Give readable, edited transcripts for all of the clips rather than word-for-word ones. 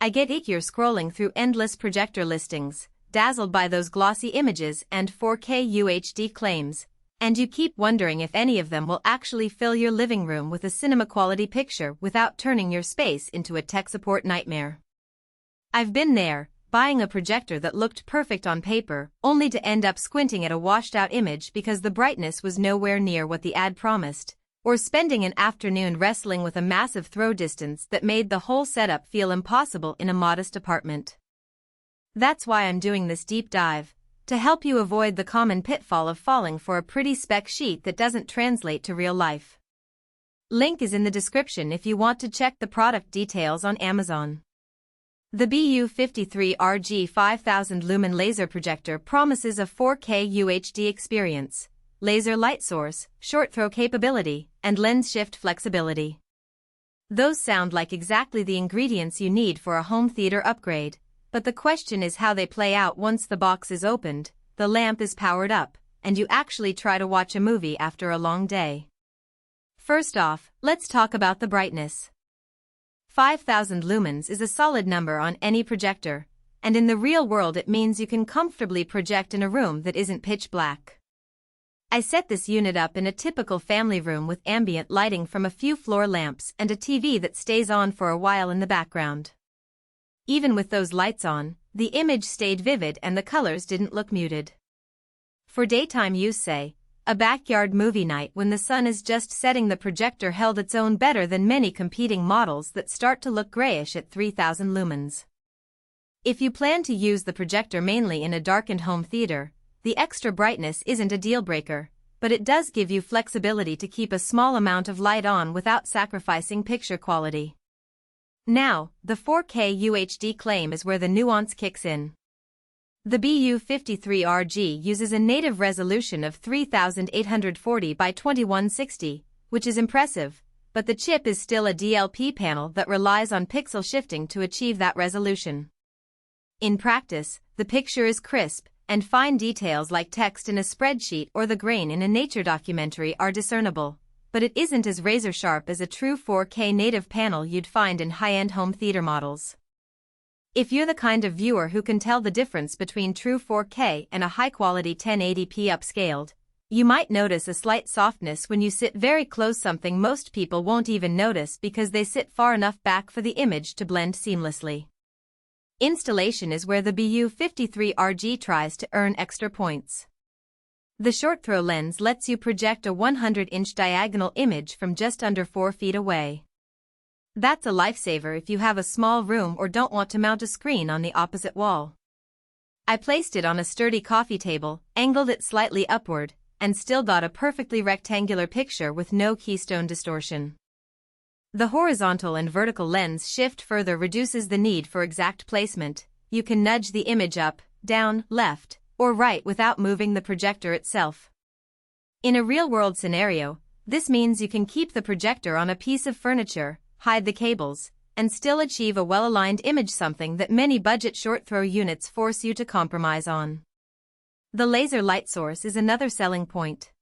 I get it, you're scrolling through endless projector listings, dazzled by those glossy images and 4K UHD claims, and you keep wondering if any of them will actually fill your living room with a cinema-quality picture without turning your space into a tech support nightmare. I've been there, buying a projector that looked perfect on paper, only to end up squinting at a washed-out image because the brightness was nowhere near what the ad promised, or spending an afternoon wrestling with a massive throw distance that made the whole setup feel impossible in a modest apartment. That's why I'm doing this deep dive, to help you avoid the common pitfall of falling for a pretty spec sheet that doesn't translate to real life. Link is in the description if you want to check the product details on Amazon. The BU53RG 5000 lumen laser projector promises a 4K UHD experience, laser light source, short throw capability, and lens shift flexibility. Those sound like exactly the ingredients you need for a home theater upgrade, but the question is how they play out once the box is opened, the lamp is powered up, and you actually try to watch a movie after a long day. First off, let's talk about the brightness. 5000 lumens is a solid number on any projector, and in the real world it means you can comfortably project in a room that isn't pitch black. I set this unit up in a typical family room with ambient lighting from a few floor lamps and a TV that stays on for a while in the background. Even with those lights on, the image stayed vivid and the colors didn't look muted. For daytime use, say, a backyard movie night when the sun is just setting, the projector held its own better than many competing models that start to look grayish at 3000 lumens. If you plan to use the projector mainly in a darkened home theater, the extra brightness isn't a deal breaker, but it does give you flexibility to keep a small amount of light on without sacrificing picture quality. Now, the 4K UHD claim is where the nuance kicks in. The BU53RG uses a native resolution of 3840 by 2160, which is impressive, but the chip is still a DLP panel that relies on pixel shifting to achieve that resolution. In practice, the picture is crisp, and fine details like text in a spreadsheet or the grain in a nature documentary are discernible, but it isn't as razor-sharp as a true 4K native panel you'd find in high-end home theater models. If you're the kind of viewer who can tell the difference between true 4K and a high-quality 1080p upscaled, you might notice a slight softness when you sit very close, something most people won't even notice because they sit far enough back for the image to blend seamlessly. Installation is where the BU53RG tries to earn extra points. The short-throw lens lets you project a 100-inch diagonal image from just under 4 feet away. That's a lifesaver if you have a small room or don't want to mount a screen on the opposite wall. I placed it on a sturdy coffee table, angled it slightly upward, and still got a perfectly rectangular picture with no keystone distortion. The horizontal and vertical lens shift further reduces the need for exact placement. You can nudge the image up, down, left, or right without moving the projector itself. In a real-world scenario, this means you can keep the projector on a piece of furniture, hide the cables, and still achieve a well-aligned image, something that many budget short-throw units force you to compromise on. The laser light source is another selling point.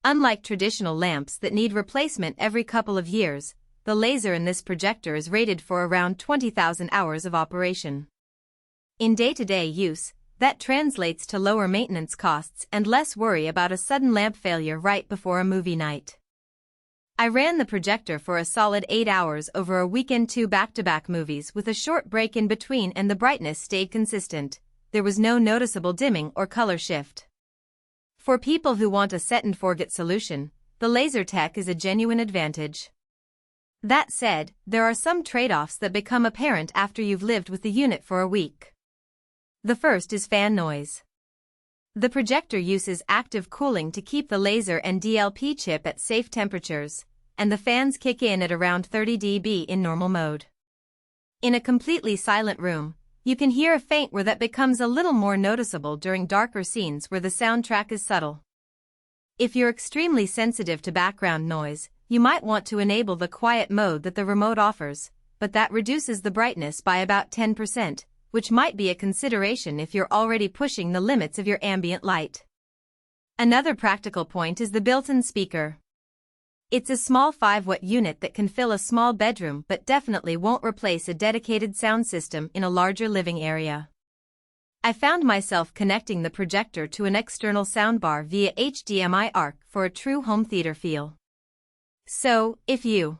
Unlike traditional lamps that need replacement every couple of years, the laser in this projector is rated for around 20,000 hours of operation. In day-to-day use, that translates to lower maintenance costs and less worry about a sudden lamp failure right before a movie night. I ran the projector for a solid 8 hours over a weekend, 2 back-to-back movies with a short break in between, and the brightness stayed consistent. There was no noticeable dimming or color shift. For people who want a set-and-forget solution, the laser tech is a genuine advantage. That said, there are some trade-offs that become apparent after you've lived with the unit for a week. The first is fan noise. The projector uses active cooling to keep the laser and DLP chip at safe temperatures, and the fans kick in at around 30 dB in normal mode. In a completely silent room, you can hear a faint whir that becomes a little more noticeable during darker scenes where the soundtrack is subtle. If you're extremely sensitive to background noise, you might want to enable the quiet mode that the remote offers, but that reduces the brightness by about 10%, which might be a consideration if you're already pushing the limits of your ambient light. Another practical point is the built-in speaker. It's a small 5-watt unit that can fill a small bedroom but definitely won't replace a dedicated sound system in a larger living area. I found myself connecting the projector to an external soundbar via HDMI ARC for a true home theater feel. So, if you